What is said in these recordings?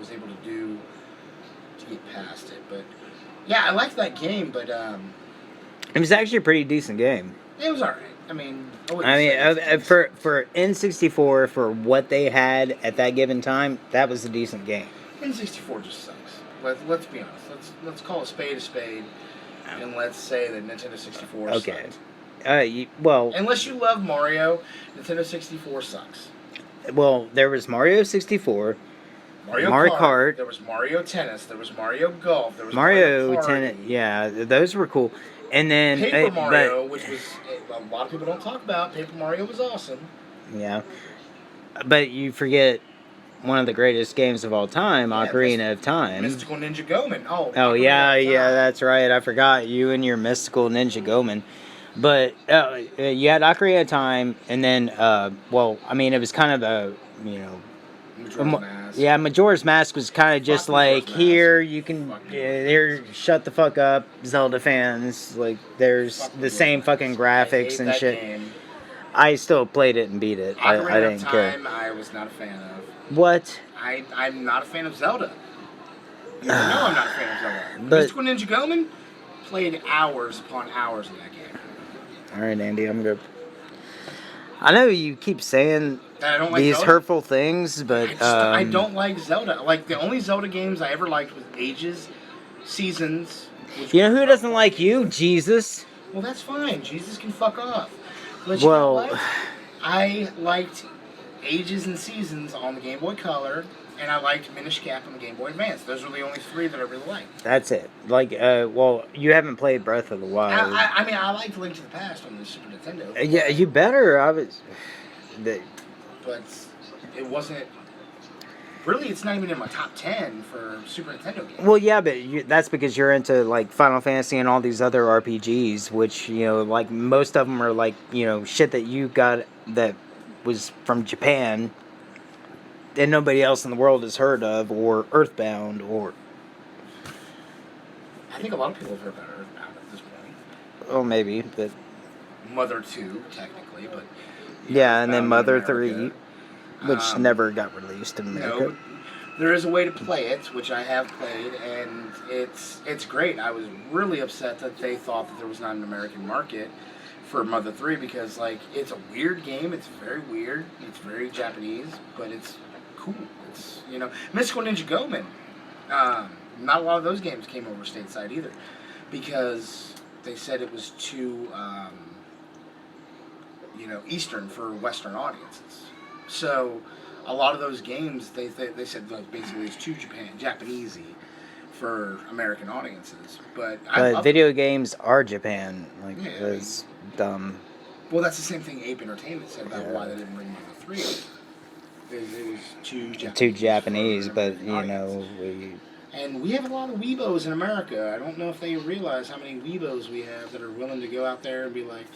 was able to do to get past it. But yeah, I liked that game, but it was actually a pretty decent game. it was alright. I mean, for N64, for what they had at that given time, that was a decent game. N64 just sucks. Let's be honest. Let's call a spade, and let's say that Nintendo 64 sucks. Well, unless you love Mario, Nintendo 64 sucks. Well, there was Mario 64, Mario Kart, there was Mario Tennis, there was Mario Golf, there was Mario Tennis. Yeah, those were cool. And then Paper Mario, which was a lot of people don't talk about. Paper Mario was awesome. Yeah, but you forget one of the greatest games of all time, Ocarina of Time. Mystical Ninja Goemon. Oh yeah, that's right. I forgot you and your Mystical Ninja Goemon. But you had Ocarina of Time, and then it was kind of a Majora's Mask. Yeah, Majora's Mask was kind of just like, here you can shut the fuck up, Zelda fans. Like, there's the same fucking graphics and shit. Game. I still played it and beat it. I didn't care. I was not a fan of. What? I'm not a fan of Zelda. You know I'm not a fan of Zelda. Mystical Ninja Goemon played hours upon hours of that game. All right, Andy, I'm good. I know you keep saying that I don't like these Zelda. Hurtful things, but I don't like Zelda. Like, the only Zelda games I ever liked was Ages, Seasons. You know who doesn't like you? Jesus. Well, that's fine. Jesus can fuck off. But you know what? I liked Ages and Seasons on the Game Boy Color, and I liked Minish Cap on the Game Boy Advance. Those are the only three that I really liked. That's it. Like, you haven't played Breath of the Wild. I mean, I liked Link to the Past on the Super Nintendo. Yeah, you better. But it wasn't. Really, it's not even in my top 10 for Super Nintendo games. Well, yeah, but that's because you're into, like, Final Fantasy and all these other RPGs, which, like, most of them are, like, shit that you got that was from Japan and nobody else in the world has heard of, or Earthbound, or... I think a lot of people have heard about Earthbound at this point. Oh, maybe, but... Mother 2, technically, but... Yeah, and then Mother 3, which never got released in America. No, there is a way to play it, which I have played, and it's great. I was really upset that they thought that there was not an American market for Mother 3, because, like, it's a weird game. It's very weird. It's very Japanese, but it's cool. It's, Mystical Ninja Goemon. Not a lot of those games came over stateside either, because they said it was too, Eastern for Western audiences. So a lot of those games, they said that basically it's too Japanesey for American audiences. But video games are Japan. Like, it's dumb. Well, that's the same thing Ape Entertainment said about why they didn't bring Mother 3. It was too Japanese, but And we have a lot of weebos in America. I don't know if they realize how many weebos we have that are willing to go out there and be like,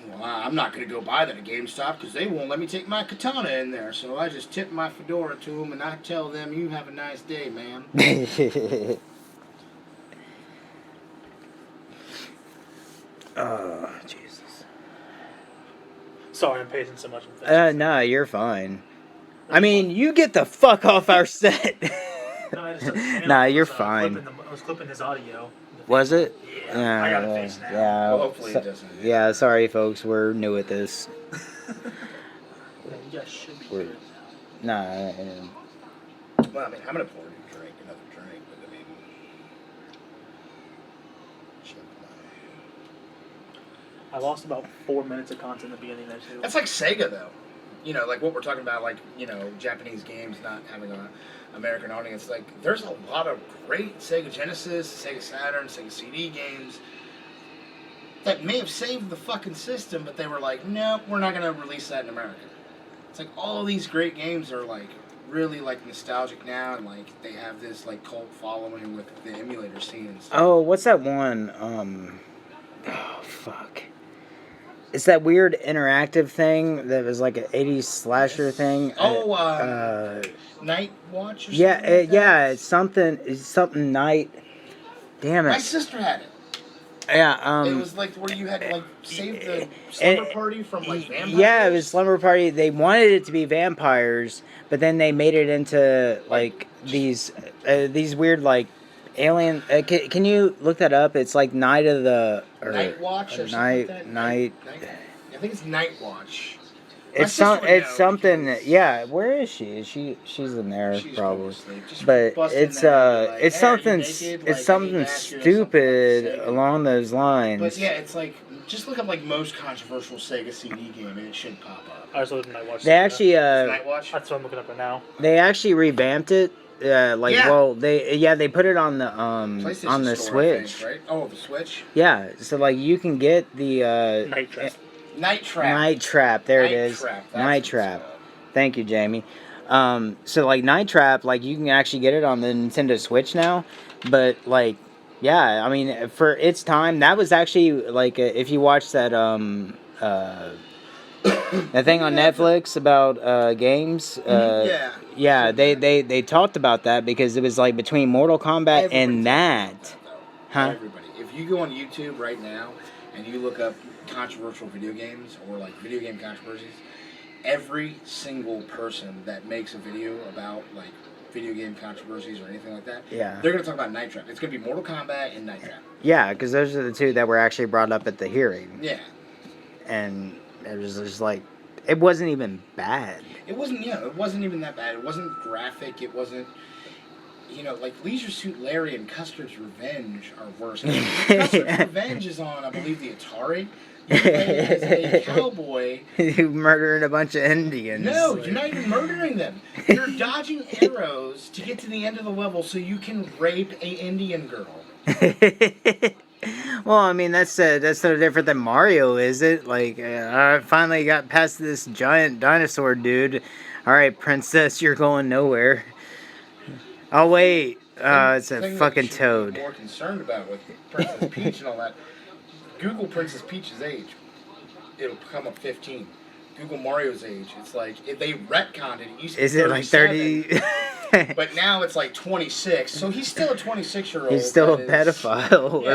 well, I'm not going to go buy that at GameStop because they won't let me take my katana in there. So I just tip my fedora to them and I tell them, you have a nice day, man. Oh, Jesus. Sorry, I'm pacing so much. No, you're fine. I mean, you get the fuck off our set. Nah, you're fine. I was clipping his audio. Was it? Yeah, I got a face now. Yeah. Well, hopefully it doesn't. Yeah, sorry, folks. We're new at this. You guys should be good now. Well, I mean, I'm going to pour another drink, but I mean... I lost about 4 minutes of content at the beginning there, too. That's like Sega, though. Like what we're talking about, like, Japanese games not having an American audience. Like, there's a lot of great Sega Genesis, Sega Saturn, Sega CD games that may have saved the fucking system, but they were like, nope, we're not going to release that in America. It's like all these great games are, like, really, like, nostalgic now, and, like, they have this, like, cult following with the emulator scene and stuff. Oh, what's that one? Oh, fuck. It's that weird interactive thing that was like an 80s slasher thing. Night Watch or something? Yeah, it's something Night. Damn it. My sister had it. Yeah. It was like where you had to like save the slumber party from like vampires. Yeah, it was Slumber Party. They wanted it to be vampires, but then they made it into like these weird like alien. Can you look that up? It's like Night of the Night Watch or something like that. Night. I think it's Night Watch. It's something. Yeah, where is she? She's in there probably. But it's something stupid along those lines. But yeah, it's like just look up like most controversial Sega CD game and it should pop up. I was looking at Night Watch. They actually Night Watch. That's what I'm looking up right now. They actually revamped it. Yeah. They put it on the PlayStation on the Store, I think, Switch. right? Oh, the Switch. Yeah, so like you can get the Night Trap. Night Trap. Night Trap. There it Night is. Trap, that's Night what it's Trap. called. Thank you, Jamie. So like Night Trap, like you can actually get it on the Nintendo Switch now, but like, yeah, I mean for its time, that was actually like if you watch that that thing on Netflix about games, yeah, they talked about that because it was like between Mortal Kombat Everybody's and that, huh? Everybody. If you go on YouTube right now and you look up controversial video games or like video game controversies, every single person that makes a video about like video game controversies or anything like that, Yeah. they're gonna talk about Night Trap. It's gonna be Mortal Kombat and Night Trap. Yeah, because those are the two that were actually brought up at the hearing. Yeah. And it was just like, it wasn't even bad. It wasn't even that bad. It wasn't graphic. It wasn't, like Leisure Suit Larry and Custard's Revenge are worse. Custard's Revenge is on, I believe, the Atari. You play as a cowboy. You murdering a bunch of Indians. No, you're not even murdering them. You're dodging arrows to get to the end of the level so you can rape a Indian girl. Well, I mean, that's no different than Mario, is it? Like, I finally got past this giant dinosaur dude. All right, princess, you're going nowhere. Oh, wait. It's a fucking toad. More concerned about with Princess Peach and all that. Google Princess Peach's age. It'll come up 15. Google Mario's age. It's like, if they retconned it, it used to be Is it like 30? But now it's like 26. So he's still a 26-year-old. He's still a pedophile. Yeah,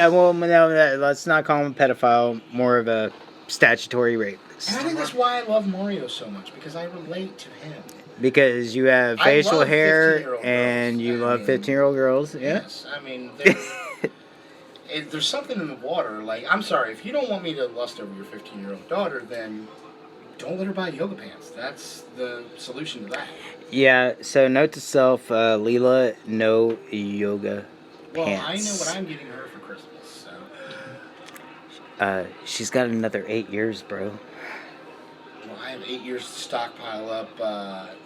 or no, let's not call him a pedophile. More of a statutory rapist. And I think that's why I love Mario so much, because I relate to him. Because you have facial love hair 15-year-old and girls. you love mean, 15-year-old girls. Yeah. Yes. I mean, there's something in the water. Like, I'm sorry, if you don't want me to lust over your 15-year-old daughter, then don't let her buy yoga pants. That's the solution to that. Yeah, so note to self, Leela, no yoga Well, pants. I know what I'm getting her for Christmas, so. She's got another 8 years, bro. Well, I have 8 years to stockpile up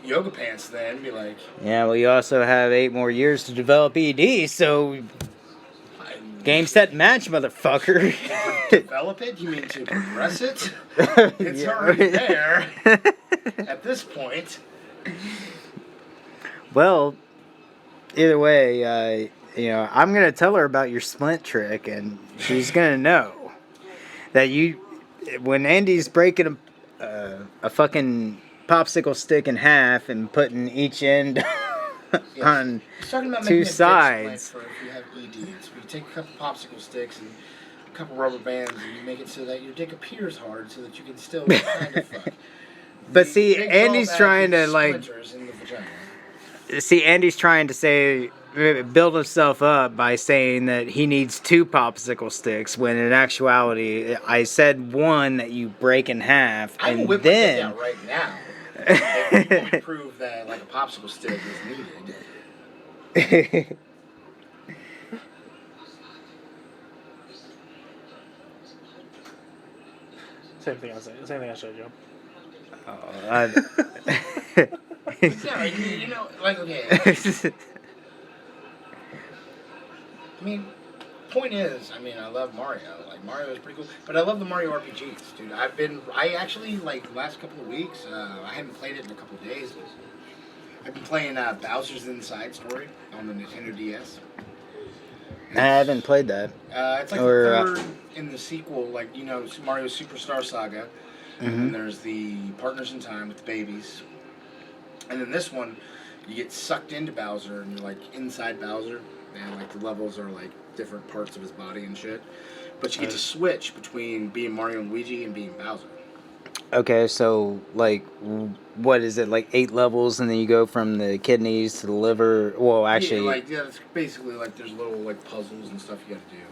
yoga pants then. Be like. Yeah, well, you also have 8 more years to develop ED, so. Game, set, match, motherfucker. Develop it? You mean to progress it? It's already there at this point. Well, either way, I'm going to tell her about your splint trick, and she's going to know that when Andy's breaking a fucking popsicle stick in half and putting each end on two sides. For if you have ED. So you take a couple popsicle sticks and a couple rubber bands and you make it so that your dick appears hard so that you can still kind of fuck. But see, Andy's trying to Andy's trying to say, build himself up by saying that he needs 2 popsicle sticks, when in actuality, I said one that you break in half, I will whip my dick out right now. If you want to prove that like a popsicle stick is needed. Same thing I showed you. Yeah, like, okay. I mean, point is, I love Mario. Like, Mario is pretty cool. But I love the Mario RPGs, dude. I actually, like, the last couple of weeks, I haven't played it in a couple of days. I've been playing Bowser's Inside Story on the Nintendo DS. I haven't played that. It's like the third in the sequel, like, Mario's Superstar Saga. And then there's the Partners in Time with the babies. And then this one you get sucked into Bowser, and you're like inside Bowser, and like the levels are like different parts of his body and shit. But you get to switch between being Mario and Luigi and being Bowser. Okay, so like, what is it, like 8 levels, and then you go from the kidneys to the liver? Well, actually, it's basically like there's little like puzzles and stuff you got to do.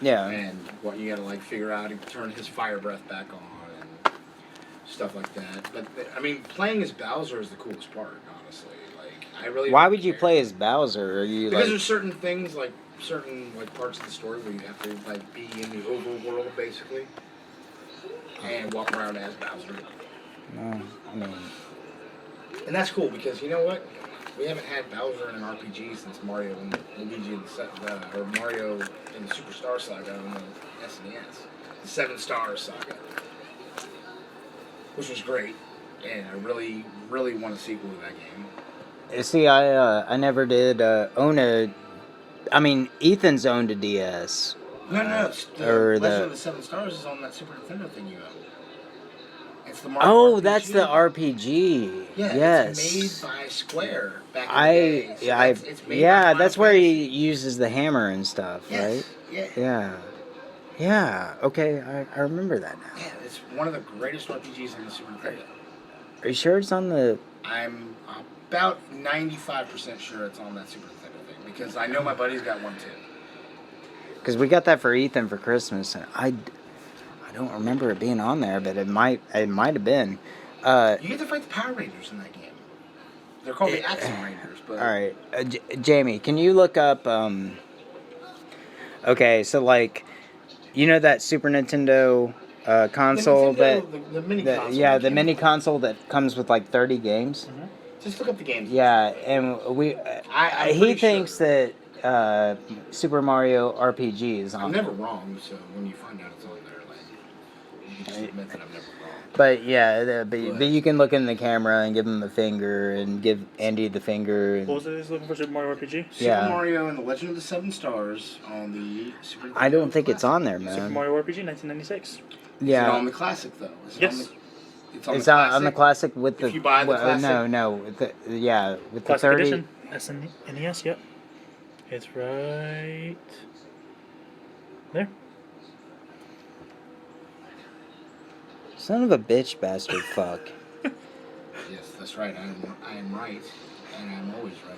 yeah. And what you gotta like figure out and turn his fire breath back on and stuff like that. But I mean, playing as Bowser is the coolest part, honestly. Like, I really. Why don't would you care. play as Bowser? Are you Because like? there's certain things like certain like parts of the story where you have to like be in the overworld basically and walk around as Bowser. No, I mean, And that's cool because you know what? We haven't had Bowser in an RPG since Mario and Luigi and or Mario in the Superstar Saga on the SNES, the 7 Stars Saga, which was great, and I really, really want a sequel to that game. see, I never did own a. I mean, Ethan's owned a DS. No, it's the or Legend the- of the 7 Stars is on that Super Nintendo thing you own. It's the Mario RPG. That's the RPG. Yeah, yes. it's made by Square back in the day. So it's made by Final that's where Fantasy. he uses the hammer and stuff, Yes, right? yeah. Yeah. Yeah. Okay, I remember that now. Yeah, it's one of the greatest RPGs on the Super Nintendo. Are you sure it's on the? I'm about 95% sure it's on that Super Nintendo thing because I know my buddy's got one too. Because we got that for Ethan for Christmas, and I don't remember it being on there, but it might have been. You get to fight the Power Rangers in that game. They're called the Action Rangers, but All right, Jamie, can you look up? Okay, so like, you know that Super Nintendo console the mini console. yeah, the mini console that comes with like 30 games. Mm-hmm. Just look up the games. Yeah, and I'm he pretty thinks sure. that Super Mario RPG is on. I'm never wrong, so when you find out it's on there, like, you can just admit that I'm never wrong. But yeah, but you can look in the camera and give him the finger and give Andy the finger. And, What was it he's looking for? Super Mario RPG? Yeah. Super Mario and the Legend of the 7 Stars on the Super Nintendo I don't think it's Classic. on there, Super man. Mario RPG 1996. Is it Yeah, on the Classic, though? Is it Yes. on the, it's on the classic with the. If you buy the classic? No, with the with the Classic 30. Edition. SNES, yep. It's right there. Son of a bitch, bastard, fuck. Yes, that's right. I am right, and I'm always right.